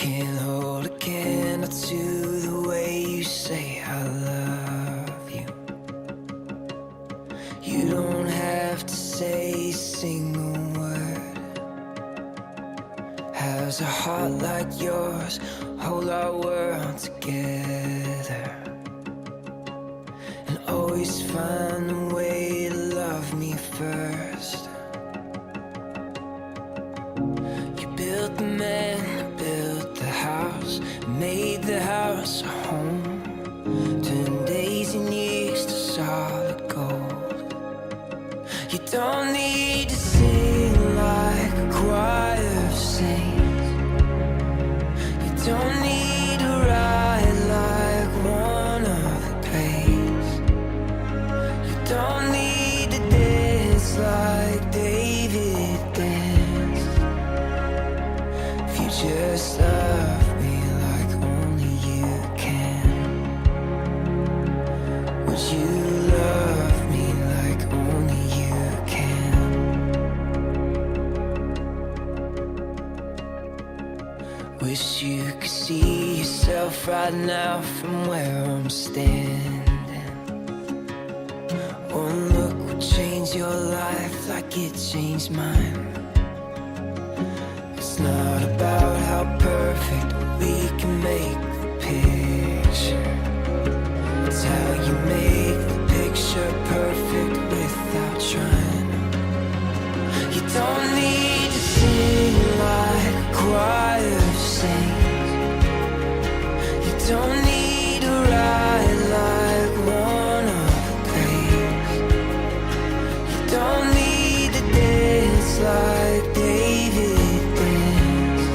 Can't hold a candle to the way you say I love you. You don't have to say a single word. Has a heart like yours hold our world together, and always find a way to love me first. You built the man, built the house, made the house a home, turned days and years to solid gold. You don't need to sing like a choir of saints. You don't need to ride like one of the plays. You don't need to dance like David danced. If you just love me like only you can, would you love me like only you can? Wish you could see yourself right now from where I'm standing. One look would change your life like it changed mine. It's not about how perfect we can make the picture. It's how you make the picture perfect without trying. You don't need to sing like a choir of saints. You don't need to ride like one of the plays. You don't need to dance like David danced.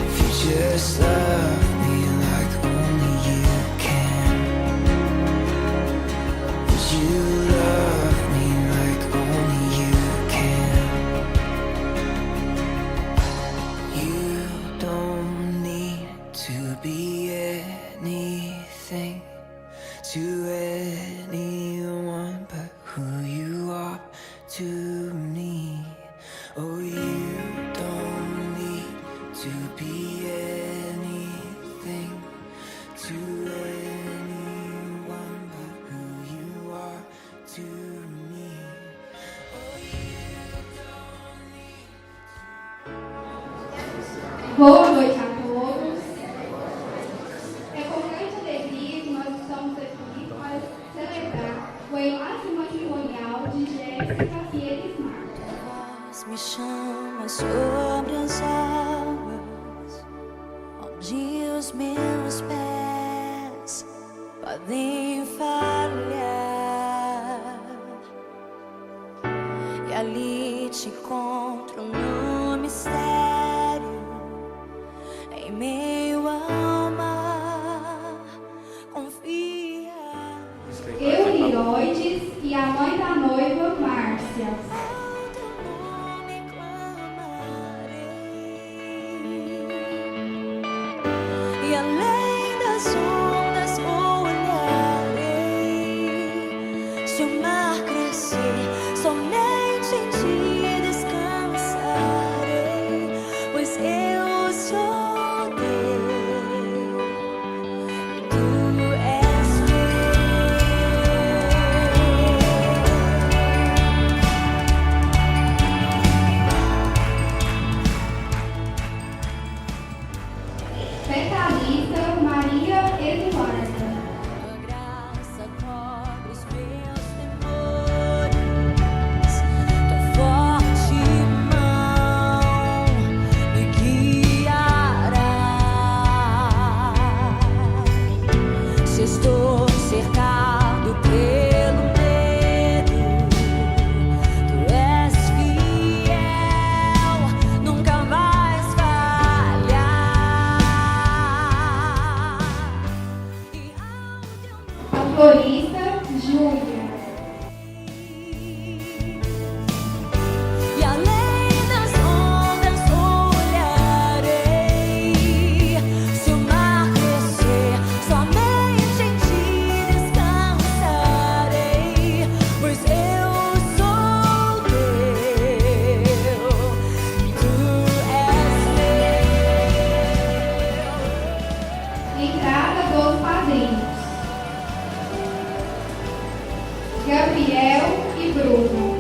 If you just love me like only you can, would you love me like only you can? You don't need to be anything to anyone but who you are to me. Oh, you don't need to be anything to anyone but who you are to me. Oh, you don't need. Boa noite a todos. É com grande alegria que nós estamos aqui para celebrar o enlace matrimonial de Jéssica Pires Marques. Me chama sobre as águas, onde os meus pés podem falhar, e ali te encontro no mistério, em meio ao mar. Confia. Eu, Liroides, e a mãe da noiva, Márcia. E além das ondas olharei. Se o mar crescer, somente em ti descansarei, pois eu sou teu, tu és meu. Gabriel e Bruno.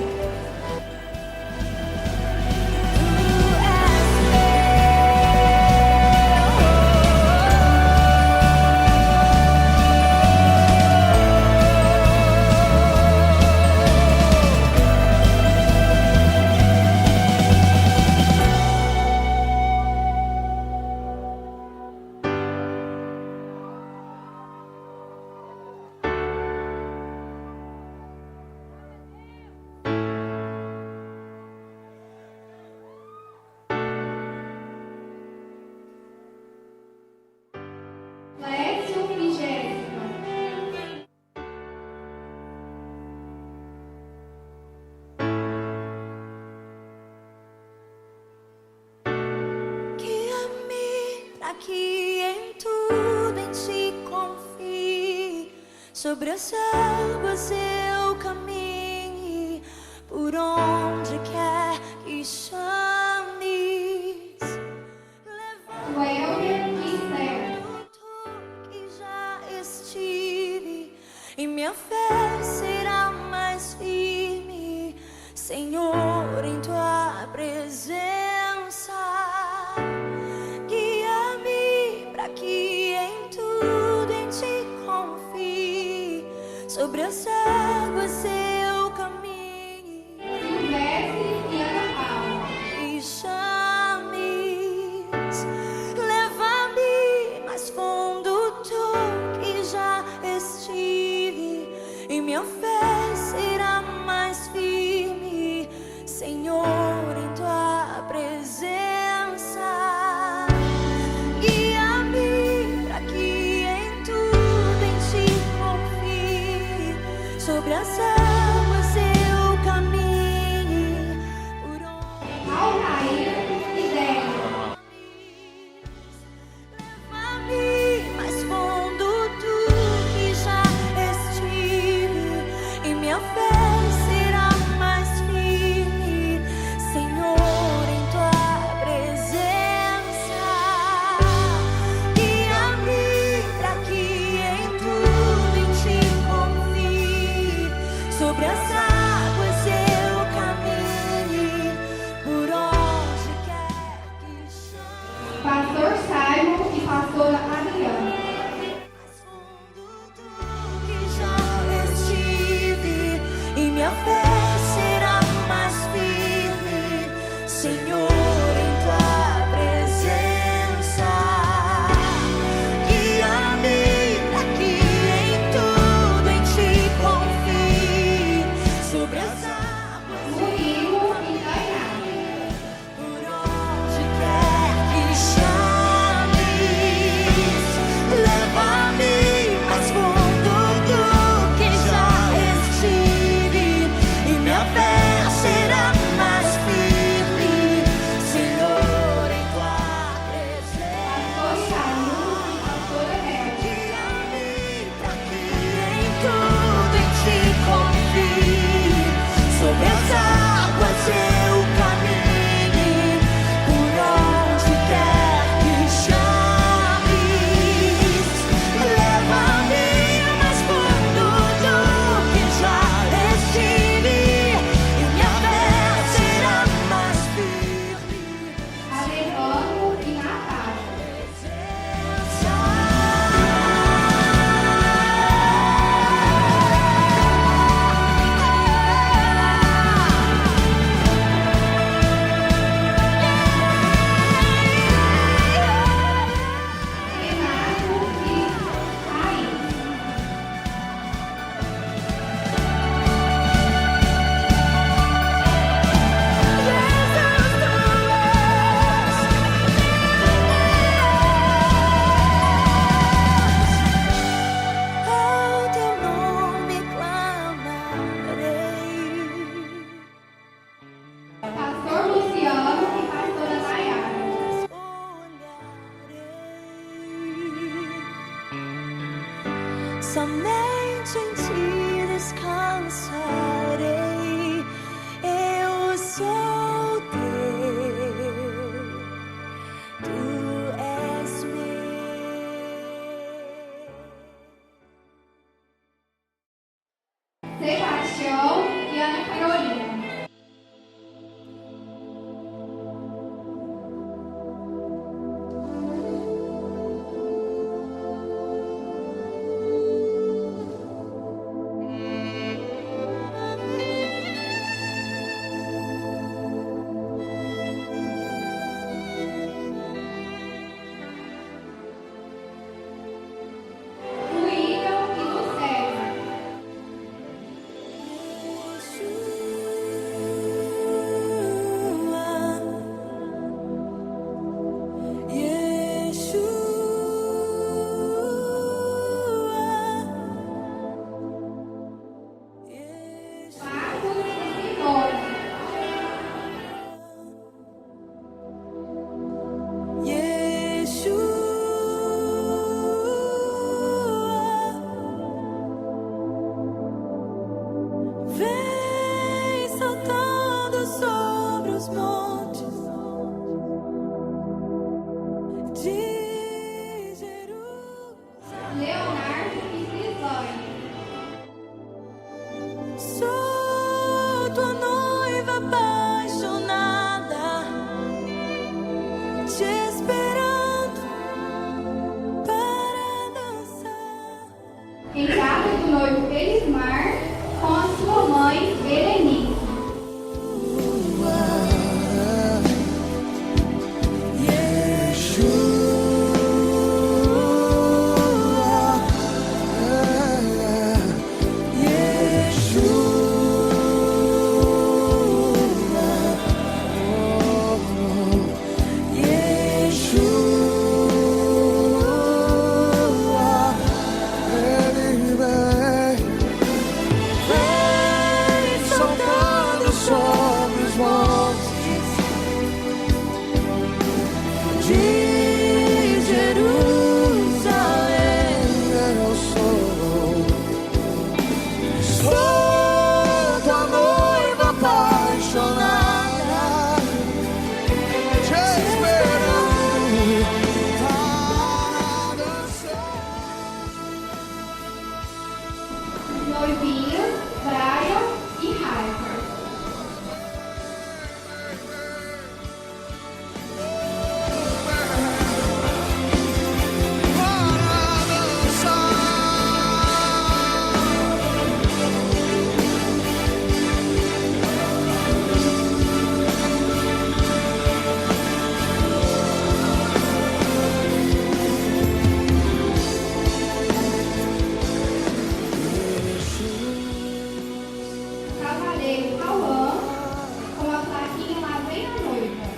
Lécio e Jéssica. Guia-me para que em tudo em ti confie. Sobre as águas eu caminhe, por onde quer que chames. Welber e Esther. Que já estive, e minha fé será mais firme, Senhor, em tua presença. Guia-me para que em tudo em ti confie. Sobre as águas eu caminhe, Silvestre e Ana Paula. e chames, leva-me mais fundo tu que já estive, e minha fé será mais firme, Senhor, em tua presença. Guia-me para que em tudo em ti confie. Sobre as águas eu caminhe, por onde Alnair e Débora. leva-me mais fundo tu que já estive, e minha fé será mais firme, Senhor, em tua presença. Guia-me para que em tudo em ti confie. Sobre as águas eu caminhe, por onde quer que chame. Pastor Simon e pastora Adriana. Mais fundo do que já estive, e minha fé será mais firme, Senhor, em tua presença. Guia-me para que em tudo em ti confie. Sobre as águas Murilo e Tainá. por onde quer que chames, leva-me mais fundo do que já estive, e Paixão e Ana Carolina. Leonardo e Crislane. Sou tua noiva apaixonada, te esperando para dançar. Entrada do noivo Elismar com a sua mãe Berenice. Noivinhos, Brian e Harper. Cavaleiro Cauã, com a plaquinha Lá Vem a Noiva.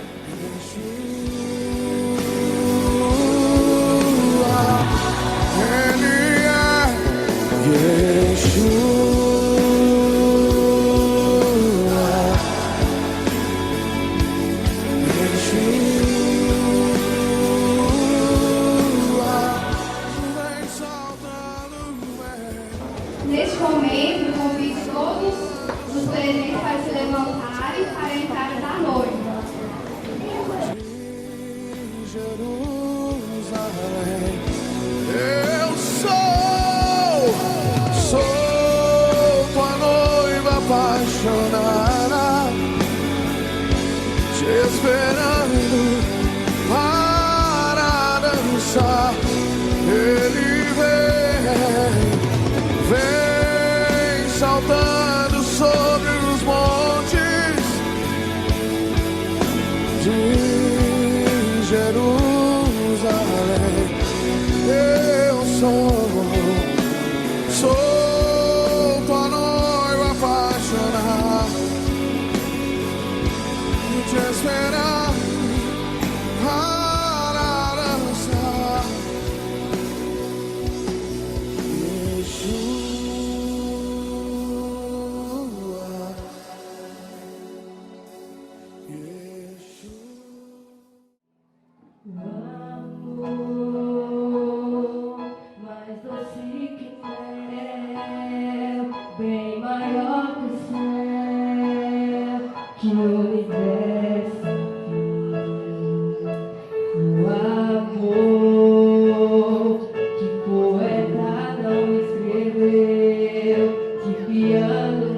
Neste momento, convido todos os presentes para se levantarem para a entrada da noiva. Jerusalém, eu sou tua noiva apaixonada, te esperando para dançar. Ele vem saltando sobre os montes de Jerusalém. Eu sou tua noiva apaixonada, te esperando para dançar. Mais doce que mel, bem maior que o céu, que o universo o amor que poeta não escreveu, que piano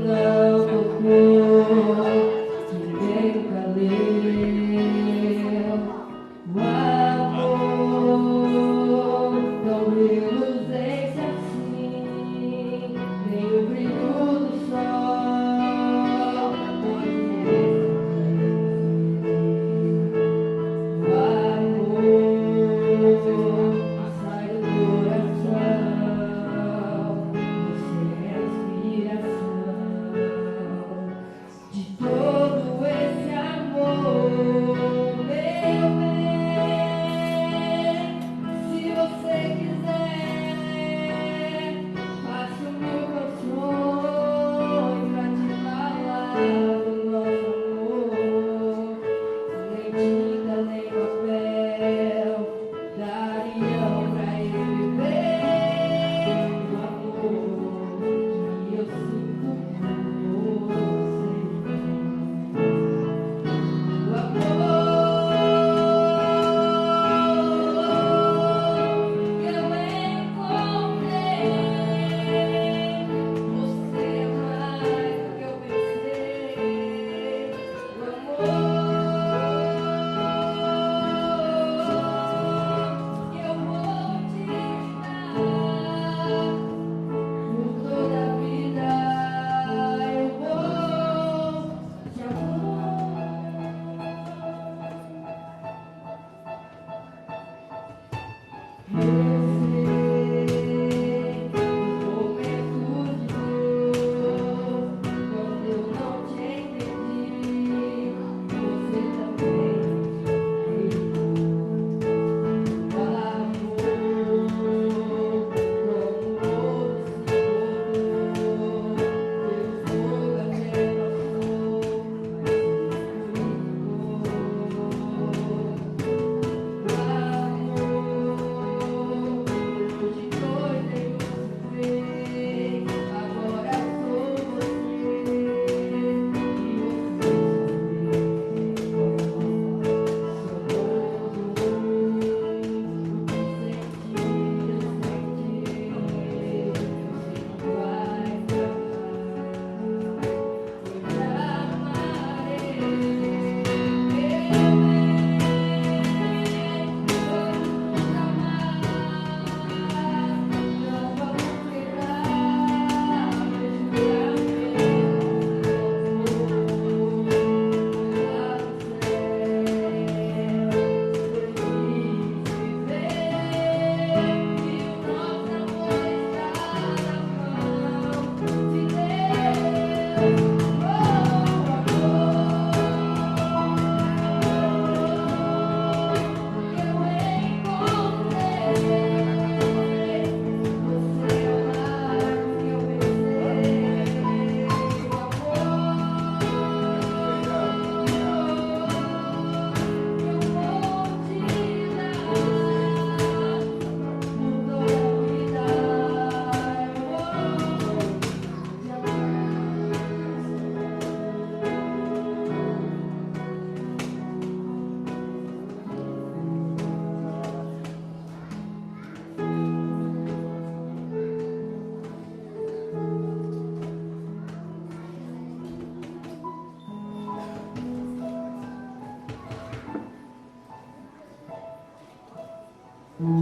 Estimados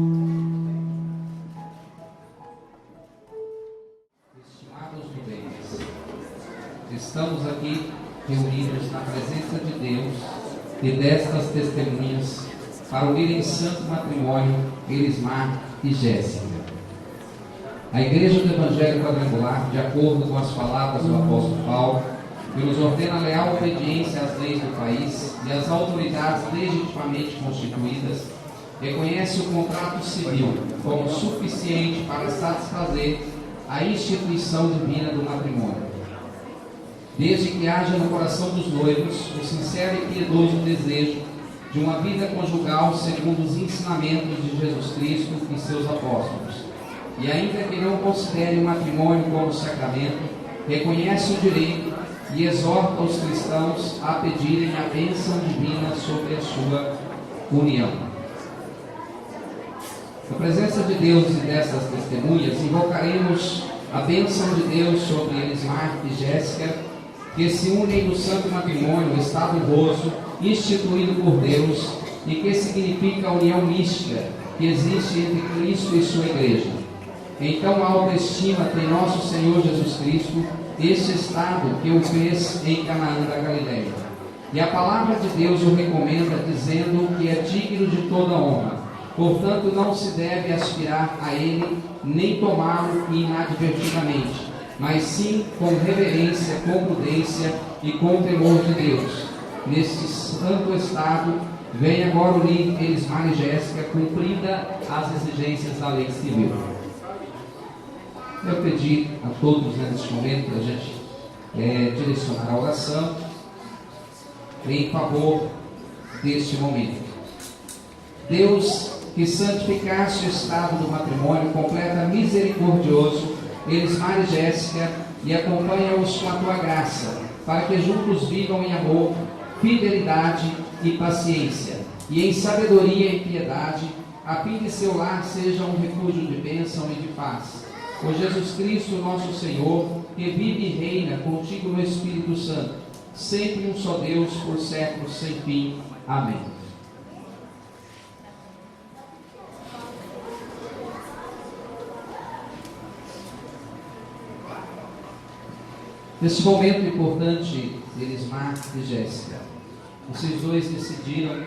nubentes, estamos aqui reunidos na presença de Deus e destas testemunhas para unir em santo matrimônio Elismar e Jéssica. A Igreja do Evangelho Quadrangular, de acordo com as palavras do apóstolo Paulo, que nos ordena leal obediência às leis do país e às autoridades legitimamente constituídas, reconhece o contrato civil como suficiente para satisfazer a instituição divina do matrimônio, desde que haja no coração dos noivos o sincero e piedoso desejo de uma vida conjugal segundo os ensinamentos de Jesus Cristo e seus apóstolos. E ainda que não considere o matrimônio como sacramento, reconhece o direito e exorta os cristãos a pedirem a bênção divina sobre a sua união. Na presença de Deus e dessas testemunhas, invocaremos a bênção de Deus sobre Elismar e Jéssica, que se unem no santo matrimônio, o estado honroso, instituído por Deus, e que significa a união mística que existe entre Cristo e sua igreja. Então, a autoestima tem nosso Senhor Jesus Cristo, este estado que o fez em Canaã da Galileia. E a palavra de Deus o recomenda, dizendo que é digno de toda honra. Portanto, não se deve aspirar a ele, nem tomá-lo inadvertidamente, mas sim com reverência, com prudência e com temor de Deus. Neste santo estado, vem agora unir Elismar e Jéssica, cumprida as exigências da lei civil. Eu pedi a todos nesse momento para a gente direcionar a oração em favor deste momento. Deus, que santificaste o estado do matrimônio, completa misericordioso Elismar e Jéssica e acompanha-os com a tua graça, para que juntos vivam em amor, fidelidade e paciência, e em sabedoria e piedade, a fim de seu lar seja um refúgio de bênção e de paz. Por Jesus Cristo, nosso Senhor, que vive e reina contigo no Espírito Santo, sempre um só Deus, por séculos sem fim. Amém. Nesse momento importante, Elismar e Jéssica, vocês dois decidiram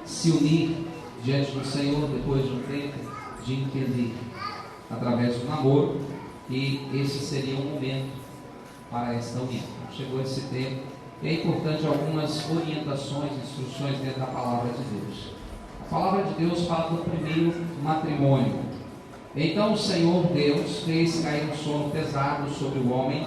se unir diante do Senhor depois de um tempo de entender através do namoro, e esse seria um momento para esta união. Chegou esse tempo e é importante algumas orientações, instruções dentro da palavra de Deus. A palavra de Deus fala do primeiro matrimônio. Então o Senhor Deus fez cair um sono pesado sobre o homem,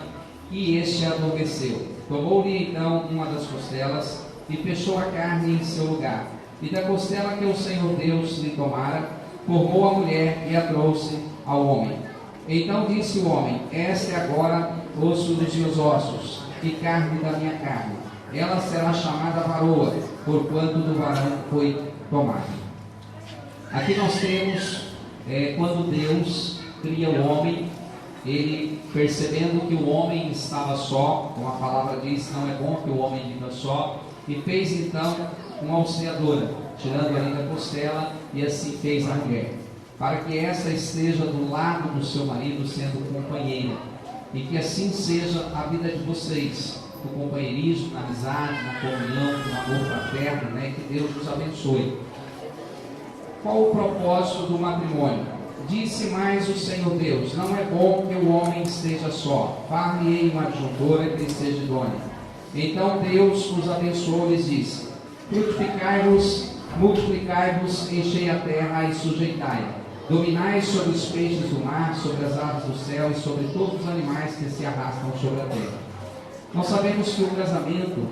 e este adormeceu. Tomou-lhe então uma das costelas e fechou a carne em seu lugar. E da costela que o Senhor Deus lhe tomara, formou a mulher e a trouxe ao homem. Então disse o homem: esta é agora osso dos meus ossos e carne da minha carne. Ela será chamada varoa, porquanto do varão foi tomada. Aqui nós temos quando Deus cria o homem, ele percebendo que o homem estava só, como a palavra diz, não é bom que o homem viva só, e fez então uma auxiliadora, tirando ali da costela, e assim fez a mulher, para que essa esteja do lado do seu marido, sendo companheira, e que assim seja a vida de vocês, no companheirismo, na amizade, na comunhão, no amor fraterno, né? Que Deus nos abençoe. Qual o propósito do matrimônio? Disse mais o Senhor Deus: não é bom que o homem esteja só, far-lhe-ei uma adjuntora que lhe seja idônea. Então Deus os abençoou e lhes disse: frutificai-vos, multiplicai-vos, enchei a terra e sujeitai-a. Dominai sobre os peixes do mar, sobre as aves do céu e sobre todos os animais que se arrastam sobre a terra. Nós sabemos que o casamento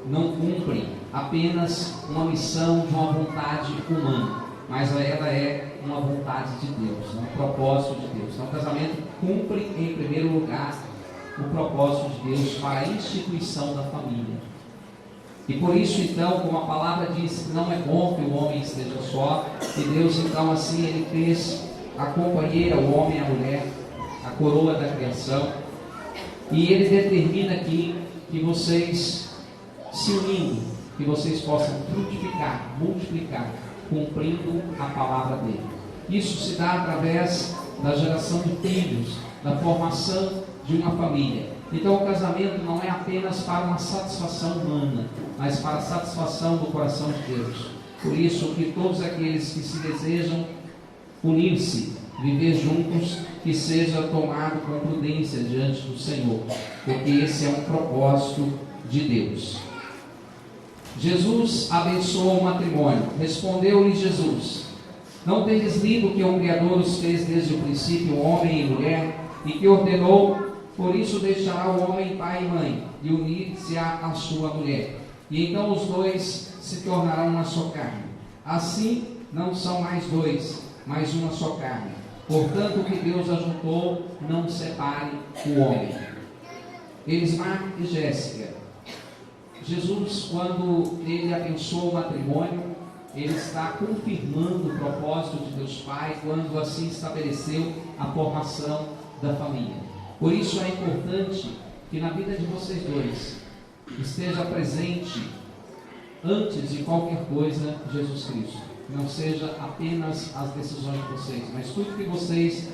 não cumpre apenas uma missão de uma vontade humana, mas ela é uma vontade de Deus, um propósito de Deus. Então o casamento cumpre em primeiro lugar o propósito de Deus para a instituição da família. E por isso então, como a palavra diz, não é bom que o homem esteja só, e Deus então assim ele fez a companheira, o homem e a mulher, a coroa da criação, e ele determina aqui que vocês se unindo, que vocês possam frutificar, multiplicar, cumprindo a palavra dele. Isso se dá através da geração de filhos, da formação de uma família. Então o casamento não é apenas para uma satisfação humana, mas para a satisfação do coração de Deus. Por isso que todos aqueles que se desejam unir-se, viver juntos, que seja tomado com prudência diante do Senhor, porque esse é um propósito de Deus. Jesus abençoou o matrimônio. Respondeu-lhe Jesus: não tendes lido que o Criador os fez desde o princípio homem e mulher, e que ordenou: por isso deixará o homem pai e mãe, e unir-se à sua mulher, e então os dois se tornarão uma só carne. Assim não são mais dois, mas uma só carne. Portanto, o que Deus ajuntou, não separe o homem. Elismar e Jéssica. Jesus, quando ele abençoou o matrimônio, ele está confirmando o propósito de Deus Pai, quando assim estabeleceu a formação da família. Por isso é importante que na vida de vocês dois esteja presente, antes de qualquer coisa, Jesus Cristo. Não seja apenas as decisões de vocês, mas tudo que vocês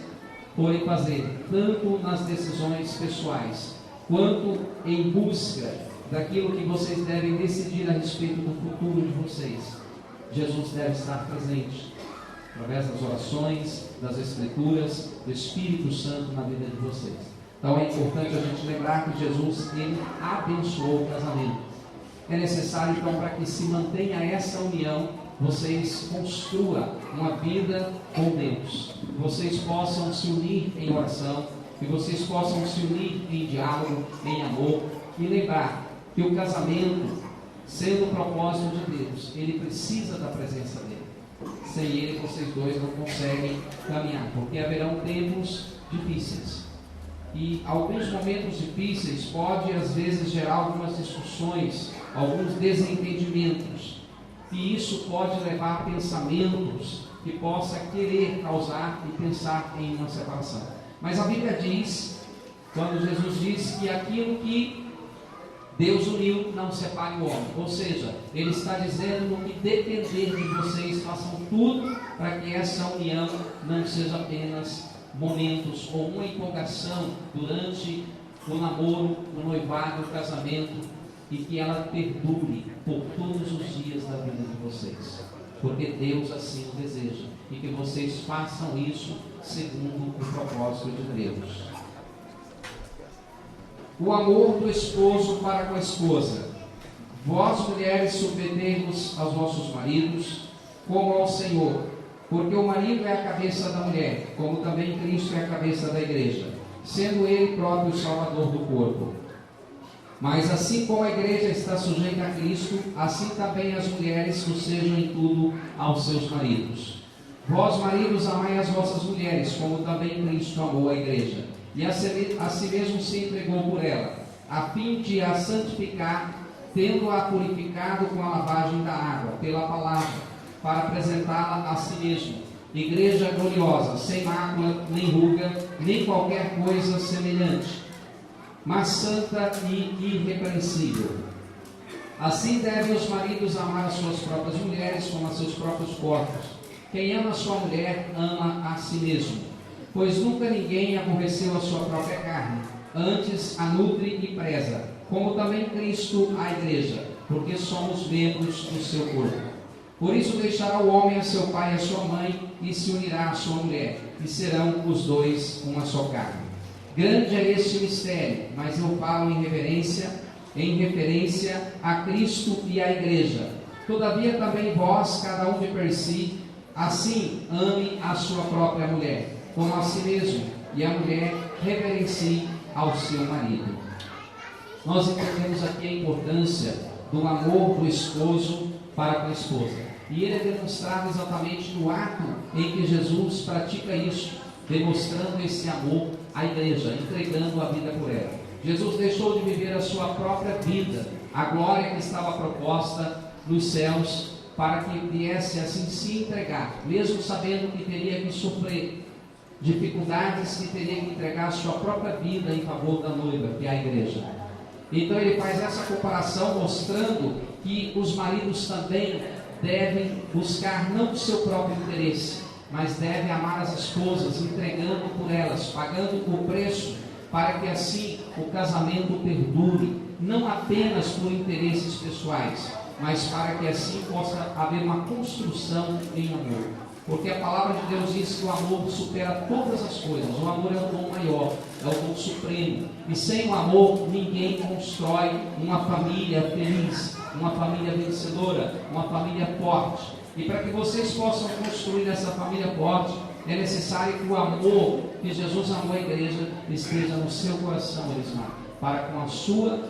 forem fazer, tanto nas decisões pessoais, quanto em busca daquilo que vocês devem decidir a respeito do futuro de vocês. Jesus deve estar presente, através das orações, das Escrituras, do Espírito Santo na vida de vocês. Então é importante a gente lembrar que Jesus, ele abençoou o casamento. É necessário então, para que se mantenha essa união, vocês construam uma vida com Deus, que vocês possam se unir em oração, que vocês possam se unir em diálogo, em amor, e lembrar que o casamento, sendo o propósito de Deus, ele precisa da presença dele. Sem ele, vocês dois não conseguem caminhar, porque haverão tempos difíceis. E alguns momentos difíceis pode às vezes gerar algumas discussões, alguns desentendimentos. E isso pode levar a pensamentos que possa querer causar e pensar em uma separação. Mas a Bíblia diz, quando Jesus diz que aquilo que Deus uniu, não separe o homem. Ou seja, Ele está dizendo no que depender de vocês, façam tudo para que essa união não seja apenas momentos ou uma empolgação durante o namoro, o noivado, o casamento, e que ela perdure por todos os dias da vida de vocês, porque Deus assim o deseja, e que vocês façam isso segundo o propósito de Deus. O amor do esposo para com a esposa. Vós, mulheres, submetei-vos aos vossos maridos, como ao Senhor, porque o marido é a cabeça da mulher, como também Cristo é a cabeça da igreja, sendo Ele próprio o Salvador do corpo. Mas assim como a igreja está sujeita a Cristo, assim também as mulheres o sejam em tudo aos seus maridos. Vós, maridos, amai as vossas mulheres, como também Cristo amou a igreja, e a si mesmo se entregou por ela, a fim de a santificar, tendo-a purificado com a lavagem da água, pela palavra, para apresentá-la a si mesmo, igreja gloriosa, sem mácula, nem ruga, nem qualquer coisa semelhante, mas santa e irrepreensível. Assim devem os maridos amar as suas próprias mulheres como a seus próprios corpos. Quem ama a sua mulher, ama a si mesmo. Pois nunca ninguém aborreceu a sua própria carne, antes a nutre e preza, como também Cristo a igreja, porque somos membros do seu corpo. Por isso deixará o homem a seu pai e a sua mãe, e se unirá à sua mulher, e serão os dois uma só carne. Grande é este mistério, mas eu falo em referência a Cristo e à igreja. Todavia também vós, cada um de per si, assim ame a sua própria mulher, como a si mesmo, e a mulher reverencie ao seu marido. Nós entendemos aqui a importância do amor do esposo para com a esposa. E ele é demonstrado exatamente no ato em que Jesus pratica isso, demonstrando esse amor à igreja, entregando a vida por ela. Jesus deixou de viver a sua própria vida, a glória que estava proposta nos céus, para que viesse assim se entregar, mesmo sabendo que teria que sofrer dificuldades, que teria que entregar a sua própria vida em favor da noiva, que é a igreja. Então ele faz essa comparação, mostrando que os maridos também devem buscar não o seu próprio interesse, mas devem amar as esposas, entregando por elas, pagando o preço, para que assim o casamento perdure, não apenas por interesses pessoais, mas para que assim possa haver uma construção em amor. Porque a palavra de Deus diz que o amor supera todas as coisas. O amor é o dom maior, é o dom supremo. E sem o amor, ninguém constrói uma família feliz, uma família vencedora, uma família forte. E para que vocês possam construir essa família forte, é necessário que o amor que Jesus amou a igreja esteja no seu coração, Elismar, para com a sua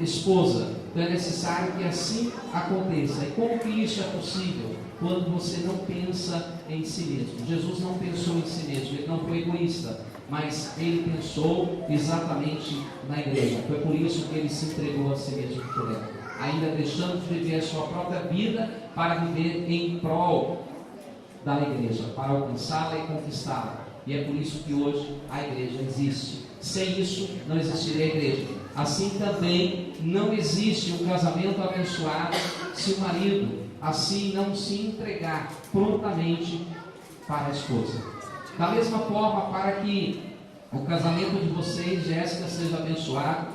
esposa. Então é necessário que assim aconteça. E como que isso é possível? Quando você não pensa em si mesmo. Jesus não pensou em si mesmo, ele não foi egoísta, mas ele pensou exatamente na igreja. Foi por isso que ele se entregou a si mesmo por ela, ainda deixando de viver a sua própria vida para viver em prol da igreja, para alcançá-la e conquistá-la. E é por isso que hoje a igreja existe. Sem isso não existiria a igreja. Assim também não existe um casamento abençoado se o marido assim não se entregar prontamente para a esposa. Da mesma forma, para que o casamento de vocês, Jéssica, seja abençoado,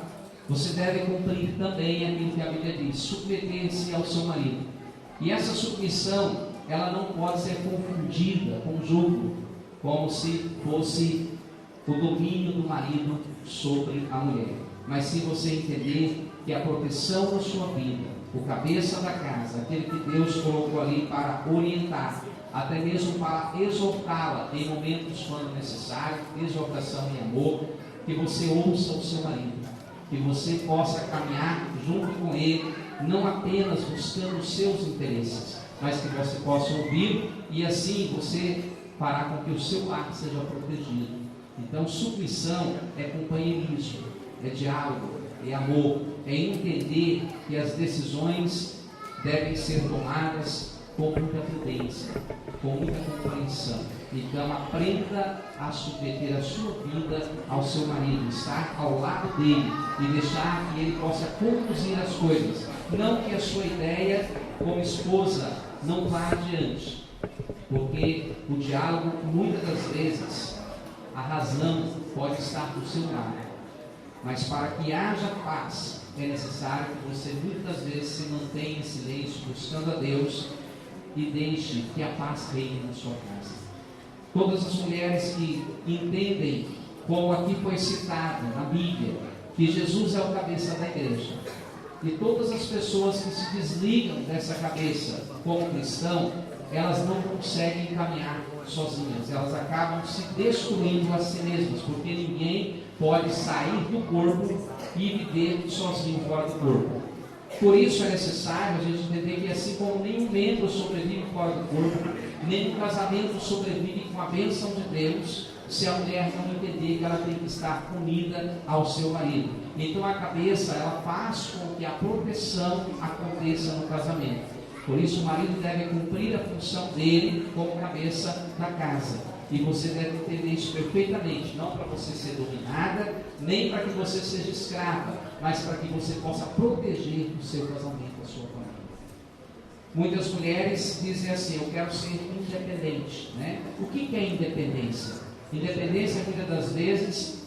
você deve cumprir também aquilo que a Bíblia diz: submeter-se ao seu marido. E essa submissão, ela não pode ser confundida com julgo, como se fosse o domínio do marido sobre a mulher. Mas se você entender que a proteção da sua vida, o cabeça da casa, aquele que Deus colocou ali para orientar, até mesmo para exortá-la em momentos quando necessário, exortação em amor, que você ouça o seu marido, que você possa caminhar junto com ele, não apenas buscando os seus interesses, mas que você possa ouvir e assim você fará com que o seu lar seja protegido. Então, submissão é companheirismo, é diálogo, é amor, é entender que as decisões devem ser tomadas com muita prudência, com muita compreensão. Então aprenda a submeter a sua vida ao seu marido, estar ao lado dele e deixar que ele possa conduzir as coisas. Não que a sua ideia como esposa não vá adiante, porque o diálogo, muitas das vezes, a razão pode estar do seu lado. Mas para que haja paz, é necessário que você muitas vezes se mantenha em silêncio, buscando a Deus, e deixe que a paz reine na sua casa. Todas as mulheres que entendem, como aqui foi citado na Bíblia, que Jesus é o cabeça da igreja, e todas as pessoas que se desligam dessa cabeça como cristão, elas não conseguem caminhar sozinhas, elas acabam se destruindo a si mesmas, porque ninguém pode sair do corpo e viver sozinho fora do corpo. Por isso é necessário a gente entender que assim como nenhum membro sobrevive fora do corpo, nenhum casamento sobrevive com a bênção de Deus, se a mulher não entender que ela tem que estar unida ao seu marido. Então a cabeça, ela faz com que a proteção aconteça no casamento. Por isso o marido deve cumprir a função dele como cabeça da casa. E você deve entender isso perfeitamente, não para você ser dominada, nem para que você seja escrava, mas para que você possa proteger o seu casamento, a sua família. Muitas mulheres dizem assim: eu quero ser independente, né? O que é independência? Independência, muitas das vezes,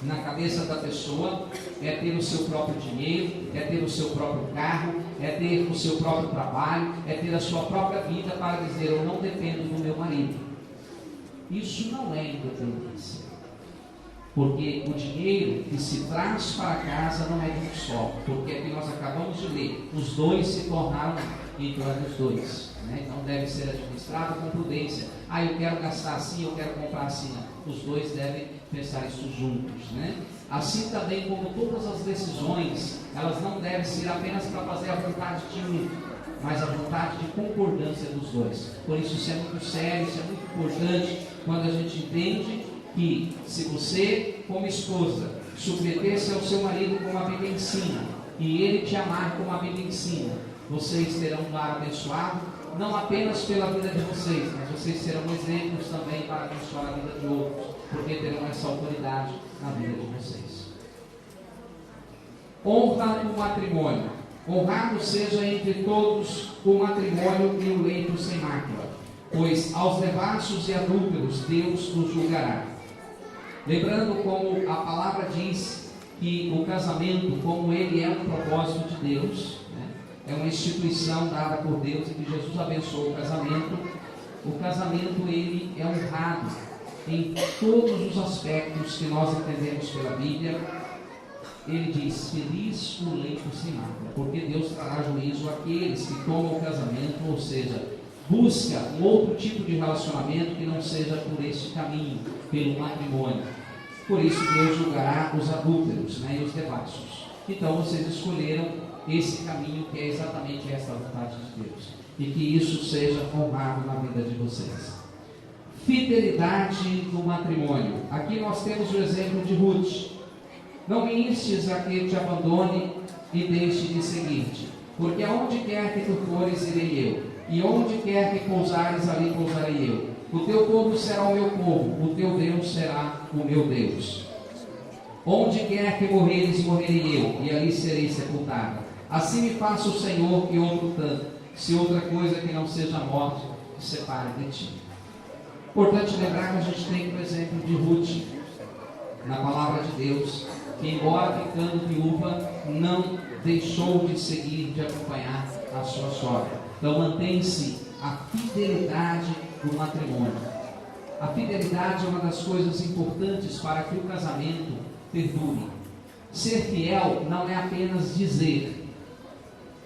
na cabeça da pessoa, é ter o seu próprio dinheiro, é ter o seu próprio carro, é ter o seu próprio trabalho, é ter a sua própria vida para dizer: eu não dependo do meu marido. Isso não é independência, porque o dinheiro que se traz para casa não é de um só, porque é que nós acabamos de ler, os dois se tornaram então é dos dois, né? Então deve ser administrado com prudência. Eu quero gastar assim, eu quero comprar assim. Não. Os dois devem pensar isso juntos, né? Assim também como todas as decisões, elas não devem ser apenas para fazer a vontade de um, mas a vontade de concordância dos dois. Por isso é muito sério, isso é muito importante, quando a gente entende que se você, como esposa, submeter-se ao seu marido como a Bíblia ensina, e ele te amar como a Bíblia ensina, vocês terão um lar abençoado, não apenas pela vida de vocês, mas vocês serão exemplos também para abençoar a vida de outros, porque terão essa autoridade na vida de vocês. Honra no matrimônio. Honrado seja entre todos o matrimônio e o leito sem mácula, pois aos devassos e adúlteros Deus os julgará. Lembrando como a palavra diz que o casamento, como ele é um propósito de Deus, né, é uma instituição dada por Deus e que Jesus abençoou o casamento ele é honrado em todos os aspectos que nós entendemos pela Bíblia. Ele diz: feliz o leito sem mácula, porque Deus trará juízo àqueles que tomam o casamento, ou seja, busca um outro tipo de relacionamento que não seja por este caminho, pelo matrimônio. Por isso Deus julgará os adúlteros, né, e os devassos. Então vocês escolheram esse caminho, que é exatamente essa vontade de Deus, e que isso seja honrado na vida de vocês. Fidelidade no matrimônio. Aqui nós temos o exemplo de Ruth. Não me instes a que te abandone e deixe de seguir-te, porque aonde quer que tu fores, irei eu, e onde quer que pousares, ali pousarei eu. O teu povo será o meu povo, o teu Deus será o meu Deus. Onde quer que morreres, morrerei eu, e ali serei sepultada. Assim me faça o Senhor e outro tanto, se outra coisa que não seja a morte te separe de ti. Importante lembrar que a gente tem o exemplo de Ruth na palavra de Deus, que embora ficando viúva, não deixou de seguir, de acompanhar a sua sogra. Então mantém-se a fidelidade do matrimônio. A fidelidade é uma das coisas importantes para que o casamento perdure. Ser fiel não é apenas dizer,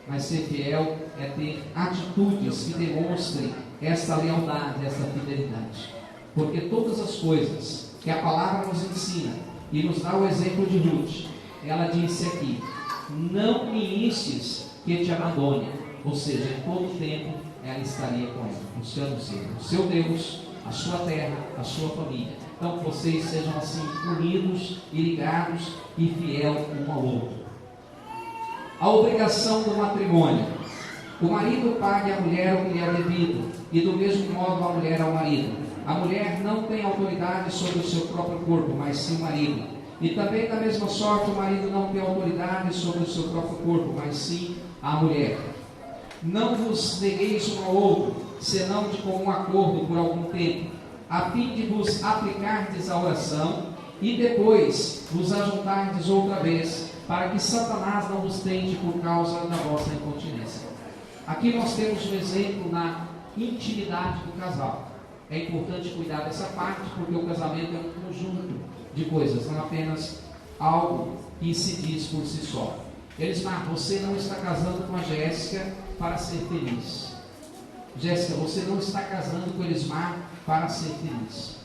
mas ser fiel é ter atitudes que demonstrem essa lealdade, essa fidelidade. Porque todas as coisas que a palavra nos ensina e nos dá o exemplo de Ruth, ela disse aqui: não me instes que te abandone, ou seja, em todo tempo ela estaria com ele, buscando ser o seu Deus, a sua terra, a sua família. Então que vocês sejam assim unidos e ligados e fiel um ao outro. A obrigação do matrimônio: o marido pague à mulher o que lhe é devido, e do mesmo modo a mulher ao marido. A mulher não tem autoridade sobre o seu próprio corpo, mas sim o marido. E também da mesma sorte o marido não tem autoridade sobre o seu próprio corpo, mas sim a mulher. Não vos negueis um ao outro, senão de comum acordo por algum tempo, a fim de vos aplicardes à oração, e depois vos ajuntardes outra vez, para que Satanás não vos tente por causa da vossa incontinência. Aqui nós temos um exemplo na intimidade do casal. É importante cuidar dessa parte, porque o casamento é um conjunto de coisas, não apenas algo que se diz por si só. Elismar, você não está casando com a Jéssica para ser feliz. Jéssica, você não está casando com Elismar para ser feliz.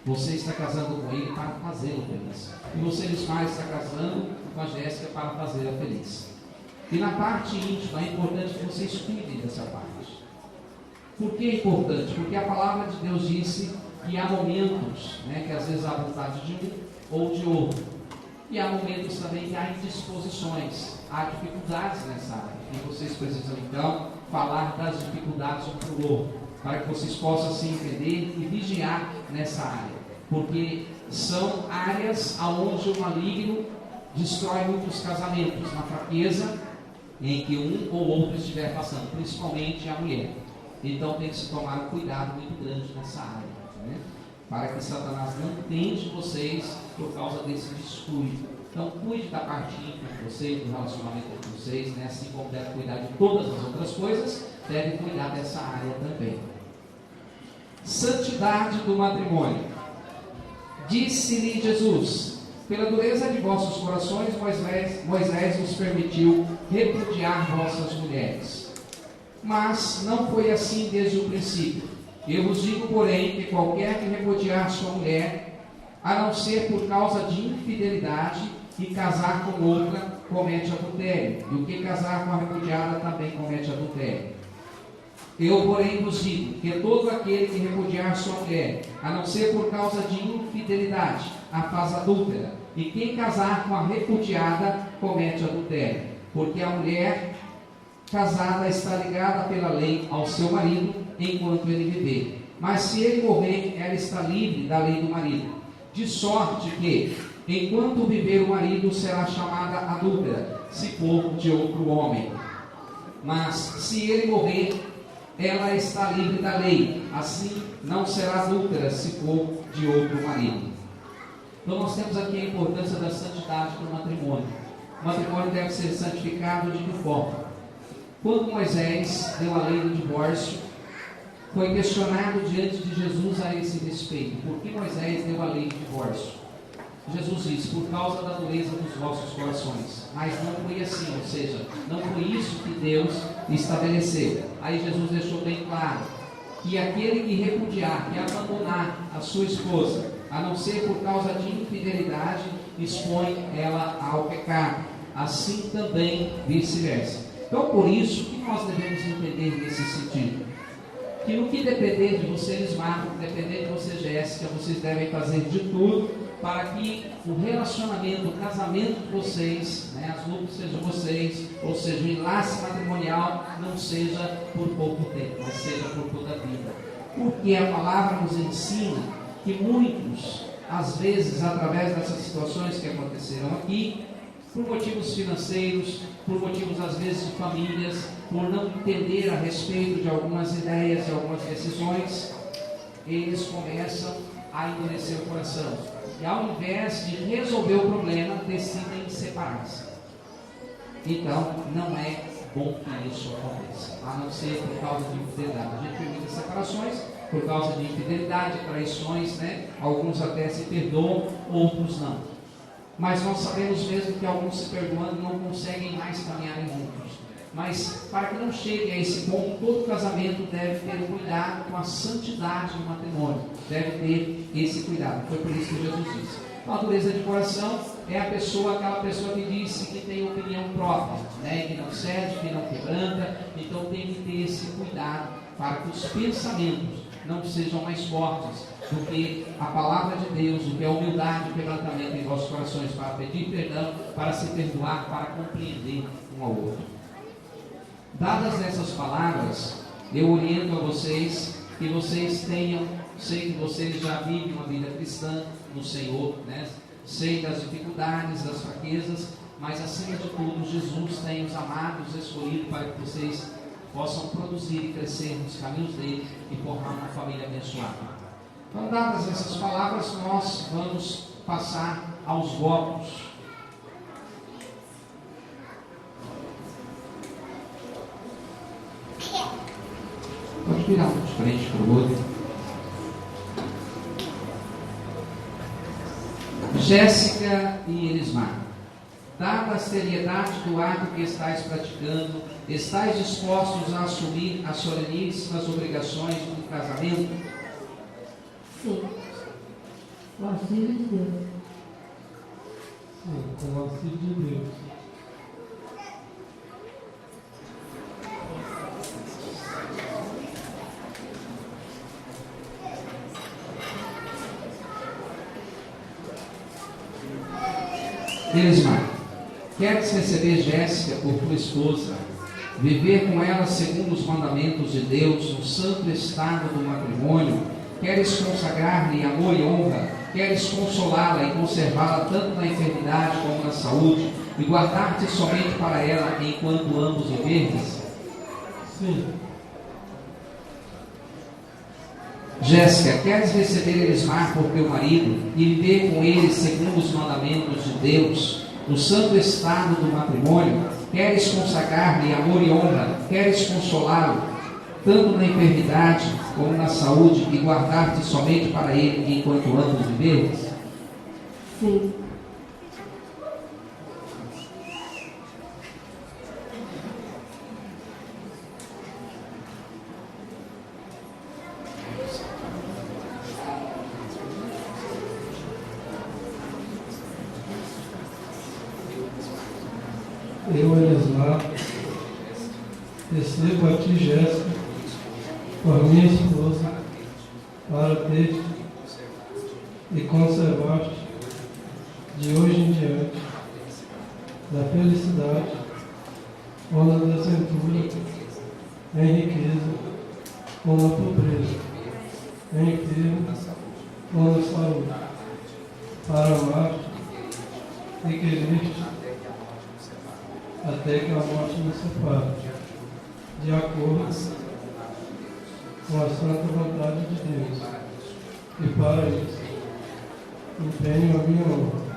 Você está casando com ele para fazê-lo feliz. E você, Elismar, está casando com a Jéssica para fazê-la feliz. E na parte íntima é importante que vocês cuidem dessa parte. Por que é importante? Porque a palavra de Deus disse que há momentos, né, que às vezes há vontade de um ou de outro. E há momentos também que há indisposições, há dificuldades nessa área. E vocês precisam então falar das dificuldades um para o outro, para que vocês possam se entender e vigiar nessa área. Porque são áreas onde o maligno destrói muitos casamentos, na fraqueza em que um ou outro estiver passando, principalmente a mulher. Então tem que se tomar um cuidado muito grande nessa área, né? Para que Satanás não tente vocês por causa desse descuido. Então cuide da parte íntima de vocês, do relacionamento de vocês, né? Assim como deve cuidar de todas as outras coisas, deve cuidar dessa área também. Santidade do matrimônio. Disse-lhe Jesus: pela dureza de vossos corações, Moisés vos permitiu repudiar vossas mulheres. Mas não foi assim desde o princípio. Eu vos digo, porém, que qualquer que repudiar sua mulher, a não ser por causa de infidelidade, e casar com outra, comete adultério. E o que casar com a repudiada também comete adultério. Eu, porém, vos digo que todo aquele que repudiar sua mulher, a não ser por causa de infidelidade, a faz adúltera. E quem casar com a repudiada, comete adultério. Porque a mulher casada está ligada pela lei ao seu marido enquanto ele viver. Mas se ele morrer, ela está livre da lei do marido. De sorte que, enquanto viver o marido, será chamada adúltera, se for de outro homem. Mas se ele morrer, ela está livre da lei, assim não será adúltera se for de outro marido. Então nós temos aqui a importância da santidade no matrimônio. O matrimônio deve ser santificado de que forma? Quando Moisés deu a lei do divórcio, foi questionado diante de Jesus a esse respeito. Por que Moisés deu a lei do divórcio? Jesus disse, por causa da dureza dos vossos corações. Mas não foi assim, ou seja, não foi isso que Deus estabeleceu. Aí Jesus deixou bem claro que aquele que repudiar, que abandonar a sua esposa, a não ser por causa de infidelidade, expõe ela ao pecado. Assim também vice-versa. Então, por isso que nós devemos entender nesse sentido. Que no que depender de vocês, Marcos, depender de você, Jéssica, vocês devem fazer de tudo para que o relacionamento, o casamento de vocês, as lutas sejam vocês, ou seja, o enlace matrimonial não seja por pouco tempo, mas seja por toda a vida. Porque a palavra nos ensina que muitos, às vezes, através dessas situações que aconteceram aqui, por motivos financeiros, por motivos às vezes de famílias, por não entender a respeito de algumas ideias e algumas decisões, eles começam a endurecer o coração. E ao invés de resolver o problema, decidem separar-se. Então, não é bom que isso aconteça, a não ser por causa de infidelidade. A gente tem muitas separações por causa de infidelidade, traições, Alguns até se perdoam, outros não. Mas nós sabemos mesmo que alguns se perdoando não conseguem mais caminhar juntos. Mas para que não chegue a esse ponto, todo casamento deve ter cuidado com a santidade do matrimônio. Deve ter esse cuidado. Foi por isso que Jesus disse. Então, a dureza de coração é aquela pessoa que disse que tem opinião própria, que não cede, que não quebranta. Então tem que ter esse cuidado para que os pensamentos não sejam mais fortes do que a palavra de Deus, do que a humildade e o quebrantamento em vossos corações, para pedir perdão, para se perdoar, para compreender um ao outro. Dadas essas palavras, eu oriento a vocês que vocês tenham, sei que vocês já vivem uma vida cristã no Senhor, sei das dificuldades, das fraquezas, mas acima de tudo, Jesus tem os amados escolhido para que vocês possam produzir e crescer nos caminhos dele e formar uma família abençoada. Então, dadas essas palavras, nós vamos passar aos votos. Pode virar um de frente para o outro. Jéssica e Elismar, dada a seriedade do ato que estáis praticando, estáis dispostos a assumir as soleníssimas obrigações do casamento? Sim. Com o auxílio de Deus. Sim, com o auxílio de Deus. Elismar, queres receber Jéssica por tua esposa, viver com ela segundo os mandamentos de Deus, no santo estado do matrimônio? Queres consagrar-lhe amor e honra? Queres consolá-la e conservá-la tanto na enfermidade como na saúde, e guardar-te somente para ela enquanto ambos viverdes? Sim. Jéssica, queres receber Elismar por teu marido e viver com ele segundo os mandamentos de Deus, no santo estado do matrimônio? Queres consagrar-lhe amor e honra? Queres consolá-lo, tanto na enfermidade como na saúde, e guardar-te somente para ele enquanto ambos viverdes? Sim. Eu, Elismar, recebo a ti, Jéssica, por minha esposa, para ter e conservar-te de hoje em diante na felicidade ou na desventura, em riqueza ou na pobreza, em enfermo ou na saúde, para amar-te e querer-te até que a morte nos separe, de acordo com a santa vontade de Deus. E para isso, empenho a minha honra.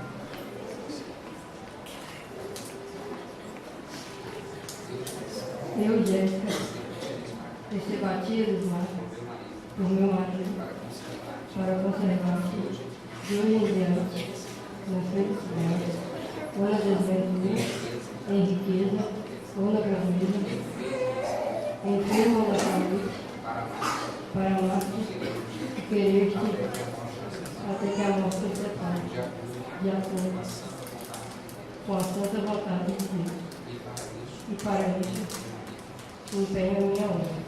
Eu, Jéssica, recebo a tia dos por meu marido, para conservar-te de hoje em diante na felicidade, ou na desventura, em riqueza, ou na graveza, enfermo ou na saúde, para amar-te e querer-te até que a morte te separe, de acordo com a santa vontade de Deus. E para isso, empenho a minha honra.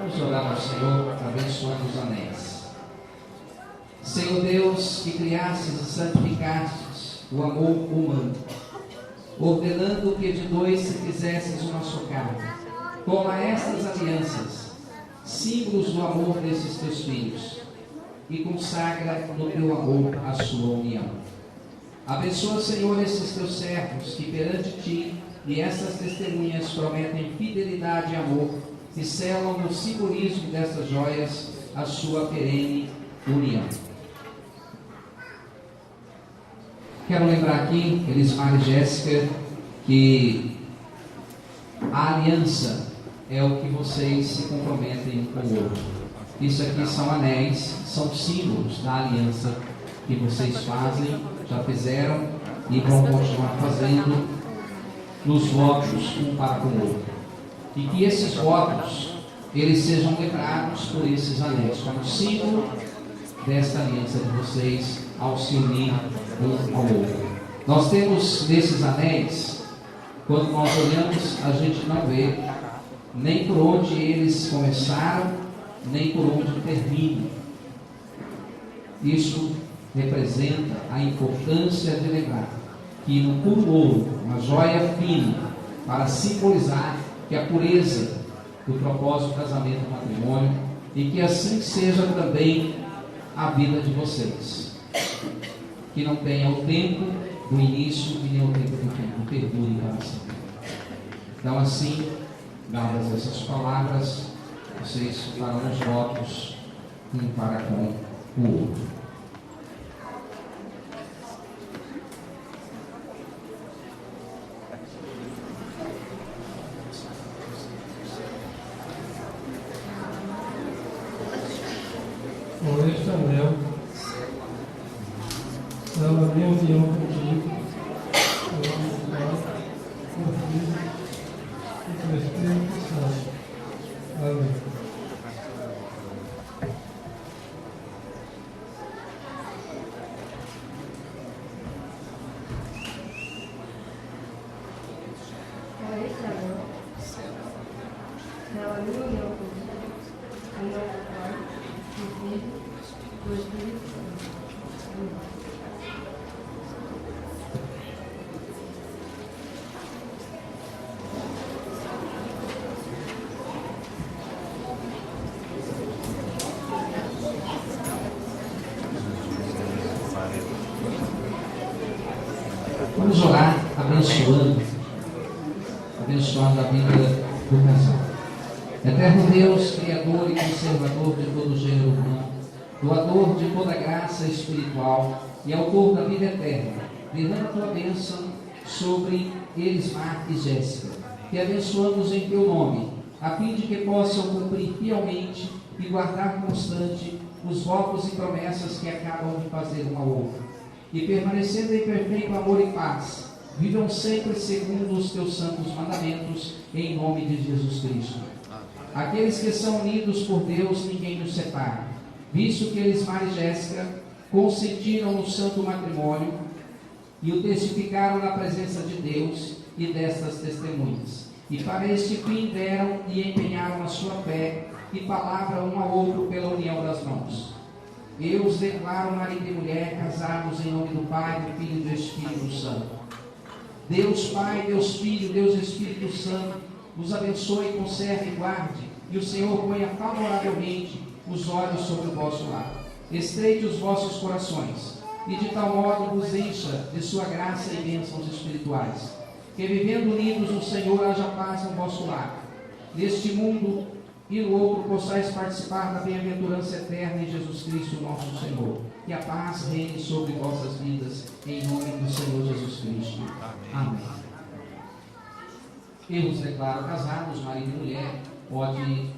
Vamos orar ao Senhor, abençoando os anéis. Senhor Deus, que criastes e santificastes o amor humano, ordenando que de dois se fizesses uma só carne, toma estas alianças, símbolos do amor desses teus filhos, e consagra no teu amor a sua união. Abençoa, Senhor, esses teus servos, que perante ti e essas testemunhas prometem fidelidade e amor, e selam no simbolismo dessas joias a sua perene união. Quero lembrar aqui, Elismar e Jéssica, que a aliança é o que vocês se comprometem com o outro. Isso aqui são anéis, são símbolos da aliança que vocês fazem, já fizeram e vão continuar fazendo nos votos um para com o outro. E que esses votos, eles sejam lembrados por esses anéis, como símbolo desta aliança de vocês ao se unir um ao outro. Nós temos nesses anéis, quando nós olhamos, a gente não vê nem por onde eles começaram, nem por onde terminam. Isso representa a importância de lembrar que no puro ouro, uma joia fina, para simbolizar que a pureza do propósito do casamento e matrimônio, e que assim seja também a vida de vocês. Que não tenha o tempo do início e nem o tempo do fim, perdure para sempre. Então, assim, dadas essas palavras, vocês farão os votos um para com o outro. Com este anel, selo a minha união contigo, em nome do Pai, do Filho e do Espírito Santo. Amém. Com este anel, selo a minha união contigo, em nome do Pai, do Filho e do Espírito Santo. Amém. Vamos orar abençoando a vida do casal. Eterno Deus, Criador e Conservador de todo o gênero humano, doador de toda graça espiritual e autor da vida eterna, derrama a tua bênção sobre Elismar e Jéssica, que abençoamos em teu nome, a fim de que possam cumprir fielmente e guardar constante os votos e promessas que acabam de fazer um ao outro. E permanecendo em perfeito amor e paz, vivam sempre segundo os teus santos mandamentos, em nome de Jesus Cristo. Aqueles que são unidos por Deus, ninguém nos separa, visto que Elismar e Jéssica consentiram no santo matrimônio e o testificaram na presença de Deus e destas testemunhas. E para este fim deram e empenharam a sua fé e palavra um ao outro pela união das mãos. Eu os declaro marido e mulher, casados em nome do Pai, do Filho e do Espírito Santo. Deus Pai, Deus Filho, Deus Espírito Santo, os abençoe, conserve e guarde, e o Senhor ponha favoravelmente os olhos sobre o vosso lar. Estreite os vossos corações, e de tal modo vos encha de sua graça e bênçãos espirituais, que vivendo unidos no Senhor haja paz no vosso lar. Neste mundo e no outro possais participar da bem-aventurança eterna em Jesus Cristo, nosso Senhor. Que a paz reine sobre vossas vidas, em nome do Senhor Jesus Cristo. Amém. Eu os declaro casados, marido e mulher. Pode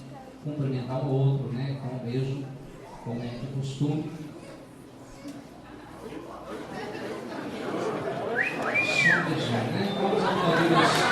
cumprimentar o outro, né, com um beijo, como é de costume. Só beijar, né? Vamos aplaudir os...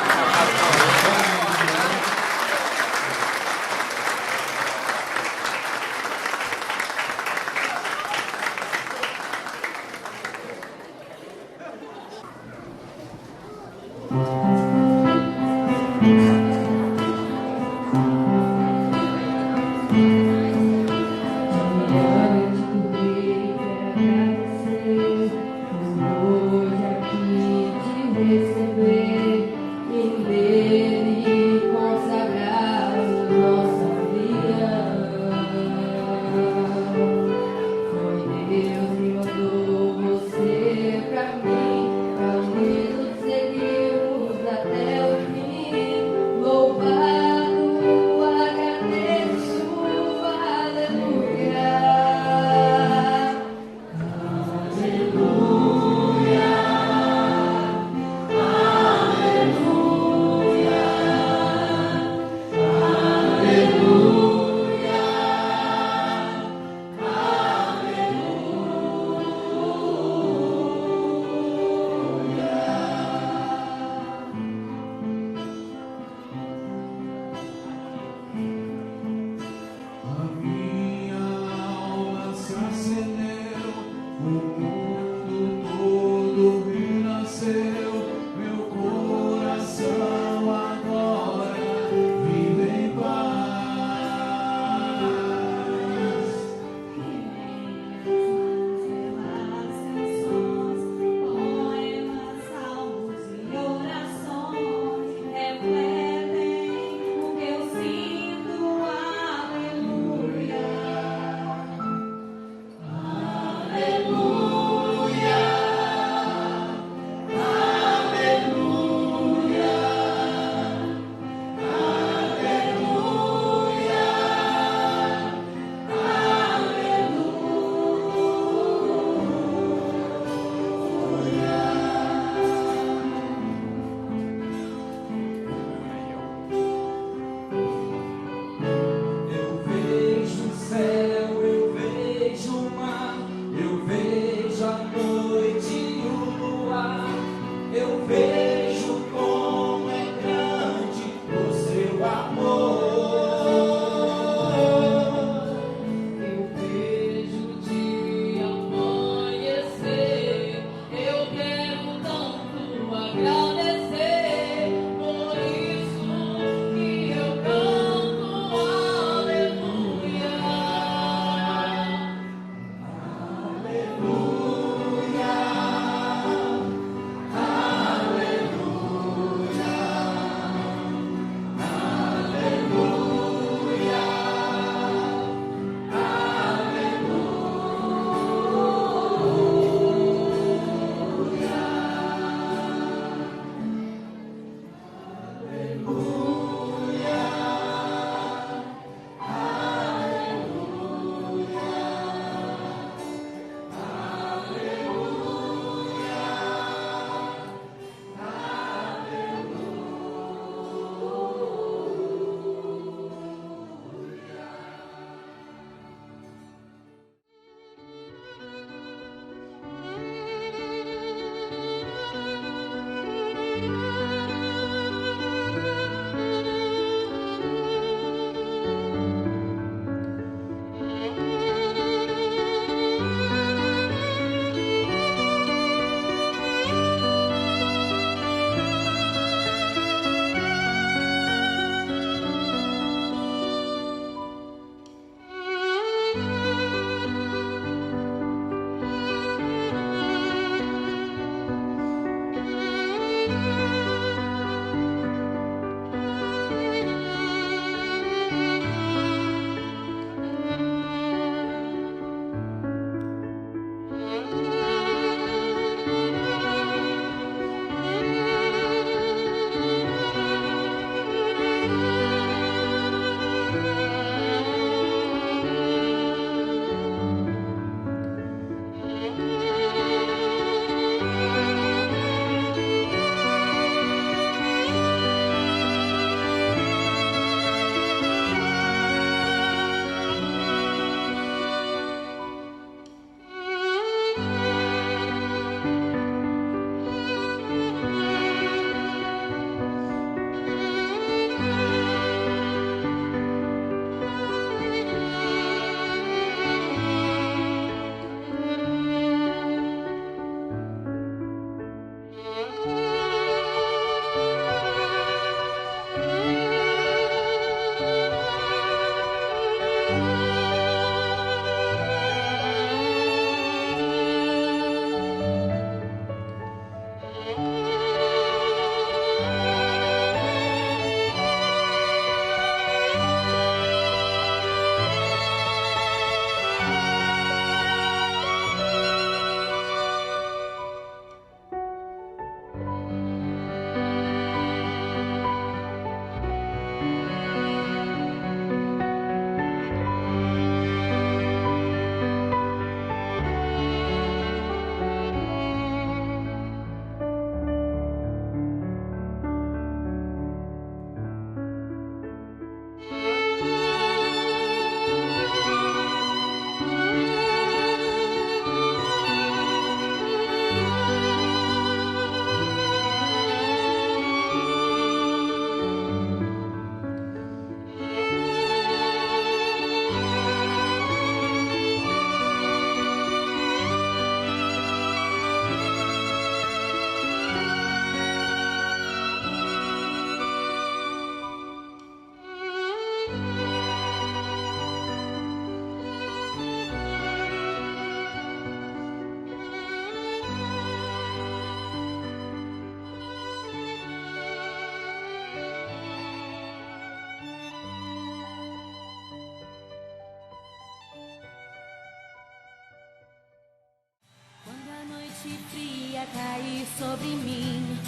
cair sobre mim.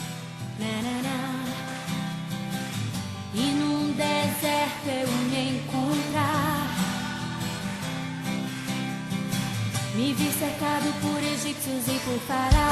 Na, na, na. E num deserto eu me encontrar. Me vi cercado por egípcios e por faraó.